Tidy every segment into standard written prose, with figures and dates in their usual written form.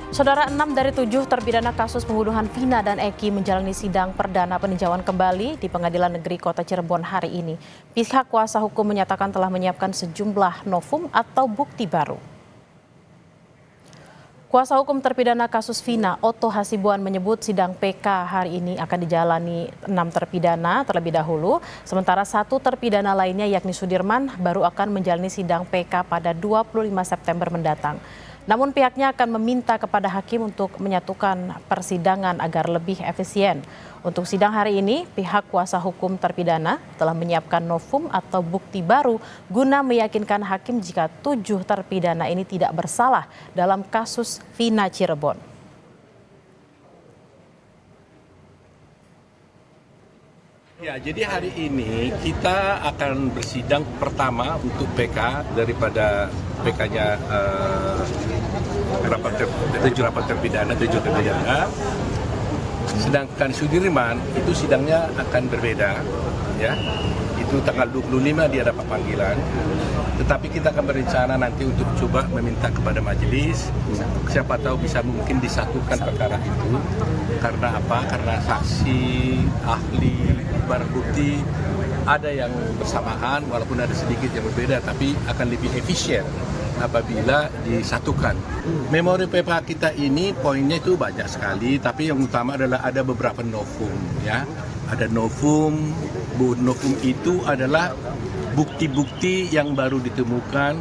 Saudara, 6 dari 7 terpidana kasus pembunuhan Vina dan Eki menjalani sidang perdana peninjauan kembali di Pengadilan Negeri Kota Cirebon hari ini. Pihak kuasa hukum menyatakan telah menyiapkan sejumlah novum atau bukti baru. Kuasa hukum terpidana kasus Vina, Otto Hasibuan, menyebut sidang PK hari ini akan dijalani 6 terpidana terlebih dahulu, sementara 1 terpidana lainnya yakni Sudirman baru akan menjalani sidang PK pada 25 September mendatang. Namun pihaknya akan meminta kepada hakim untuk menyatukan persidangan agar lebih efisien. Untuk sidang hari ini, pihak kuasa hukum terpidana telah menyiapkan novum atau bukti baru guna meyakinkan hakim jika 7 terpidana ini tidak bersalah dalam kasus Vina Cirebon. Ya, jadi hari ini kita akan bersidang pertama untuk PK daripada PK-nya rapat terpidana, 7 terpidana. Sedangkan Sudirman itu sidangnya akan berbeda, ya. Itu tanggal 25 dia dapat panggilan. Tetapi kita akan berencana nanti untuk coba meminta kepada majelis, siapa tahu bisa mungkin disatukan perkara itu. Karena apa? Karena saksi, ahli, barang bukti ada yang bersamaan walaupun ada sedikit yang berbeda, tapi akan lebih efisien apabila disatukan. Memori PPH kita ini poinnya itu banyak sekali, tapi yang utama adalah ada beberapa novum, ya. Ada novum itu adalah bukti-bukti yang baru ditemukan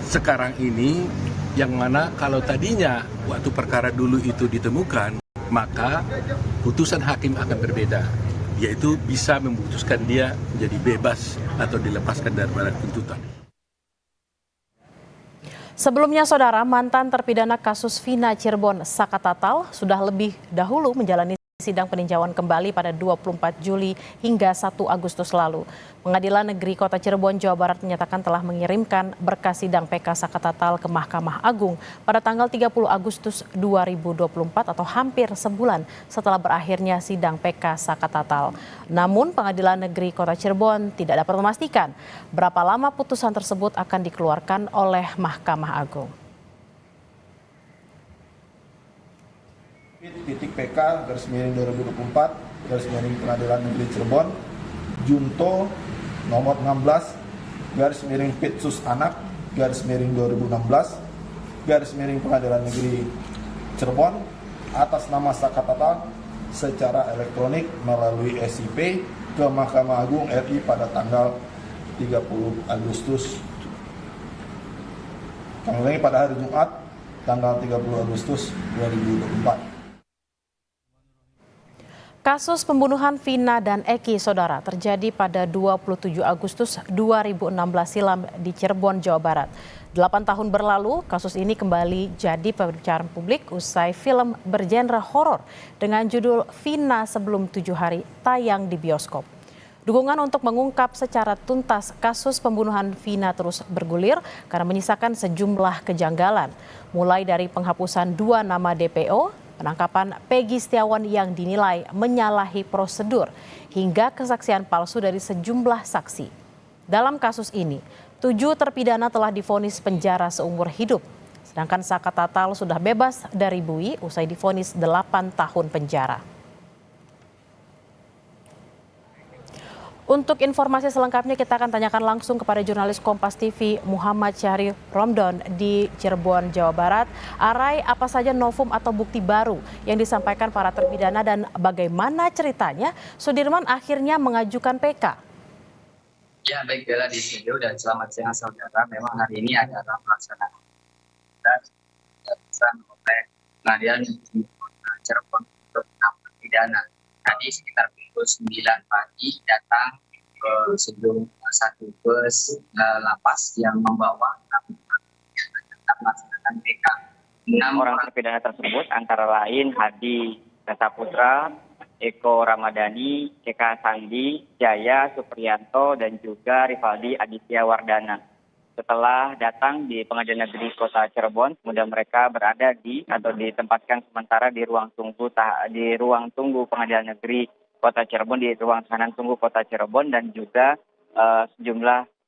sekarang ini, yang mana kalau tadinya waktu perkara dulu itu ditemukan, maka putusan hakim akan berbeda, yaitu bisa memutuskan dia menjadi bebas atau dilepaskan dari tuntutan. Sebelumnya, saudara, mantan terpidana kasus Vina Cirebon, Saka Tatal, sudah lebih dahulu menjalani sidang peninjauan kembali pada 24 Juli hingga 1 Agustus lalu. Pengadilan Negeri Kota Cirebon, Jawa Barat menyatakan telah mengirimkan berkas sidang PK Saka Tatal ke Mahkamah Agung pada tanggal 30 Agustus 2024 atau hampir sebulan setelah berakhirnya sidang PK Saka Tatal. Namun Pengadilan Negeri Kota Cirebon tidak dapat memastikan berapa lama putusan tersebut akan dikeluarkan oleh Mahkamah Agung. Titik PK garis miring 2024 garis miring Pengadilan Negeri Cirebon Junto nomor 16 garis miring Pitsus Anak garis miring 2016 garis miring Pengadilan Negeri Cirebon atas nama Saka Tatal secara elektronik melalui SIP ke Mahkamah Agung RI pada tanggal 30 Agustus pada hari Jumat tanggal 30 Agustus 2024. Kasus pembunuhan Vina dan Eki, saudara, terjadi pada 27 Agustus 2016 silam di Cirebon, Jawa Barat. 8 tahun berlalu, kasus ini kembali jadi pembicaraan publik usai film bergenre horor dengan judul Vina Sebelum 7 Hari tayang di bioskop. Dukungan untuk mengungkap secara tuntas kasus pembunuhan Vina terus bergulir karena menyisakan sejumlah kejanggalan, mulai dari penghapusan 2 nama DPO, penangkapan Peggy Setiawan yang dinilai menyalahi prosedur, hingga kesaksian palsu dari sejumlah saksi. Dalam kasus ini, 7 terpidana telah divonis penjara seumur hidup, sedangkan Saka Tatal sudah bebas dari bui usai divonis 8 tahun penjara. Untuk informasi selengkapnya kita akan tanyakan langsung kepada jurnalis Kompas TV Muhammad Syahri Romdon di Cirebon, Jawa Barat. Arai, apa saja novum atau bukti baru yang disampaikan para terpidana dan bagaimana ceritanya Sudirman akhirnya mengajukan PK? Ya, baik Bella di studio dan selamat siang saudara. Memang hari ini adalah pelaksanaan oleh Pengadilan Negeri Kota Cirebon untuk 6 terpidana. Tadi sekitar pukul 9 pagi datang sebelum satu bus lapas yang membawa melaksanakan PK. 6 orang terpidana tersebut antara lain Hadi Saputra, Eko Ramadhani, Eka Sandi, Jaya Supriyanto, dan juga Rivaldi Aditya Wardana. Setelah datang di Pengadilan Negeri Kota Cirebon, kemudian mereka berada atau ditempatkan sementara di ruang tunggu Pengadilan Negeri Kota Cirebon, di ruang tahanan tunggu Kota Cirebon, dan juga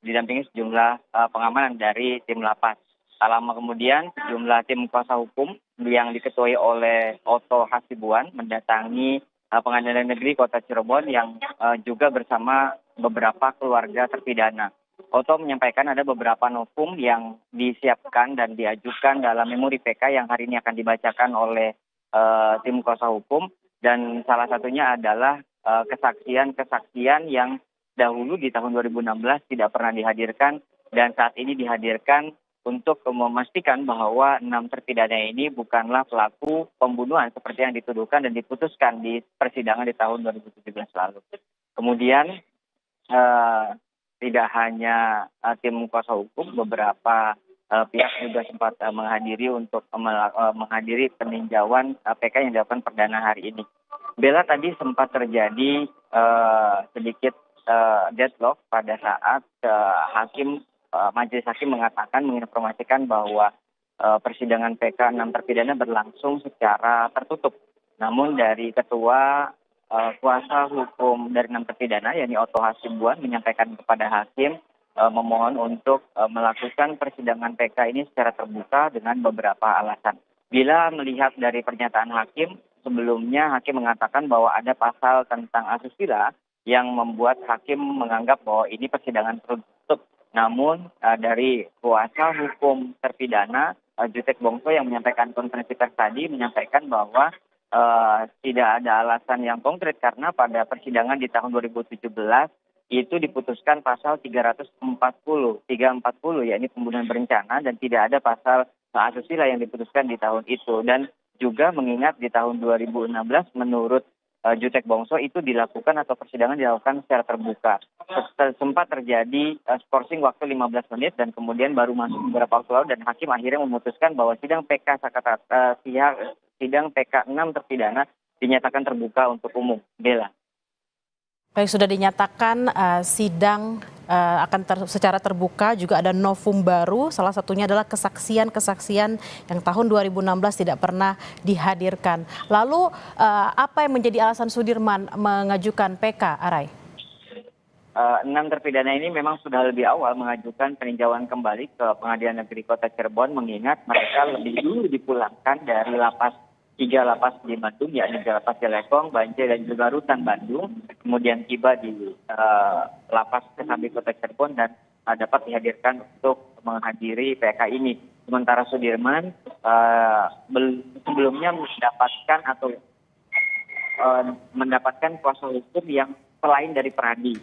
didampingi sejumlah pengamanan dari tim lapas. Tak lama kemudian, sejumlah tim kuasa hukum yang diketuai oleh Oto Hasibuan mendatangi Pengadilan Negeri Kota Cirebon yang juga bersama beberapa keluarga terpidana. Oto menyampaikan ada beberapa novum yang disiapkan dan diajukan dalam memori PK yang hari ini akan dibacakan oleh tim kuasa hukum, dan salah satunya adalah kesaksian-kesaksian yang dahulu di tahun 2016 tidak pernah dihadirkan dan saat ini dihadirkan untuk memastikan bahwa 6 terpidana ini bukanlah pelaku pembunuhan seperti yang dituduhkan dan diputuskan di persidangan di tahun 2017 lalu. Kemudian tidak hanya tim kuasa hukum, beberapa pihak juga sempat menghadiri untuk menghadiri peninjauan PK yang dilakukan perdana hari ini. Bella, tadi sempat terjadi sedikit deadlock pada saat majelis hakim menginformasikan bahwa persidangan PK 6 terpidana berlangsung secara tertutup. Namun dari ketua kuasa hukum dari 6 terpidana, yakni Oto Hasibuan, menyampaikan kepada hakim memohon untuk melakukan persidangan PK ini secara terbuka dengan beberapa alasan. Bila melihat dari pernyataan hakim, sebelumnya hakim mengatakan bahwa ada pasal tentang asusila yang membuat hakim menganggap bahwa ini persidangan tertutup. Namun dari kuasa hukum terpidana, Jutek Bongso, yang menyampaikan konferensi pers tadi, menyampaikan bahwa tidak ada alasan yang konkret karena pada persidangan di tahun 2017 itu diputuskan pasal 340, yakni pembunuhan berencana, dan tidak ada pasal asusila yang diputuskan di tahun itu. Dan juga mengingat di tahun 2016 menurut Jutek Bongso itu dilakukan atau persidangan dilakukan secara terbuka. Sempat terjadi skorsing waktu 15 menit dan kemudian baru masuk beberapa waktu lalu dan hakim akhirnya memutuskan bahwa sidang PK 6 terpidana dinyatakan terbuka untuk umum. Bella. Baik, sudah dinyatakan sidang secara terbuka, juga ada novum baru, salah satunya adalah kesaksian-kesaksian yang tahun 2016 tidak pernah dihadirkan. Lalu apa yang menjadi alasan Sudirman mengajukan PK, Arai? 6 terpidana ini memang sudah lebih awal mengajukan peninjauan kembali ke Pengadilan Negeri Kota Cirebon, mengingat mereka lebih dulu dipulangkan dari tiga lapas di Bandung, yakni lapas Jelekong, Banjai, dan juga Rutan Bandung, kemudian tiba di lapas Kesambi Kota Cirebon dan dapat dihadirkan untuk menghadiri PK ini. Sementara Sudirman sebelumnya mendapatkan kuasa hukum yang selain dari Pradi,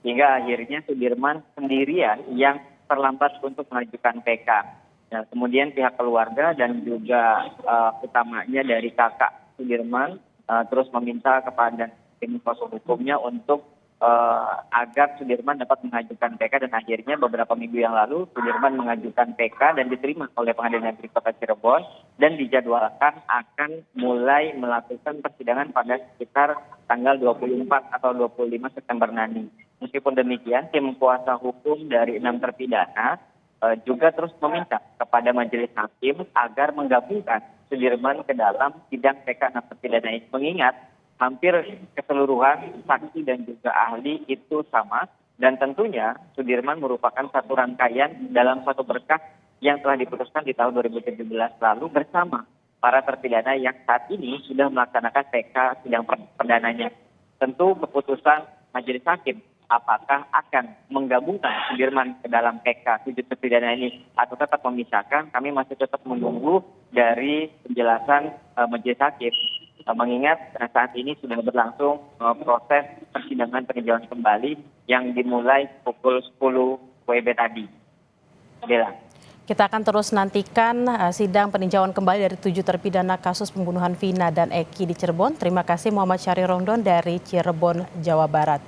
sehingga akhirnya Sudirman sendirian yang terlambat untuk mengajukan PK. Nah, kemudian pihak keluarga dan juga utamanya dari kakak Sudirman terus meminta kepada tim kuasa hukumnya untuk agar Sudirman dapat mengajukan PK, dan akhirnya beberapa minggu yang lalu Sudirman mengajukan PK dan diterima oleh Pengadilan Negeri Kota Cirebon dan dijadwalkan akan mulai melakukan persidangan pada sekitar tanggal 24 atau 25 September nanti. Meskipun demikian, tim kuasa hukum dari 6 terpidana juga terus meminta kepada majelis hakim agar menggabungkan Sudirman ke dalam sidang PK 6 terpidana ini, mengingat hampir keseluruhan saksi dan juga ahli itu sama, dan tentunya Sudirman merupakan satu rangkaian dalam suatu berkas yang telah diputuskan di tahun 2017 lalu bersama para terpidana yang saat ini sudah melaksanakan PK sidang perdananya. Tentu keputusan majelis hakim apakah akan menggabungkan Sudirman ke dalam PK 7 terpidana ini atau tetap memisahkan, kami masih tetap menunggu dari penjelasan majelis hakim. Mengingat saat ini sudah berlangsung proses persidangan peninjauan kembali yang dimulai pukul 10 WIB tadi. Bella. Kita akan terus nantikan sidang peninjauan kembali dari 7 terpidana kasus pembunuhan Vina dan Eki di Cirebon. Terima kasih Muhammad Syahri Rongdon dari Cirebon, Jawa Barat.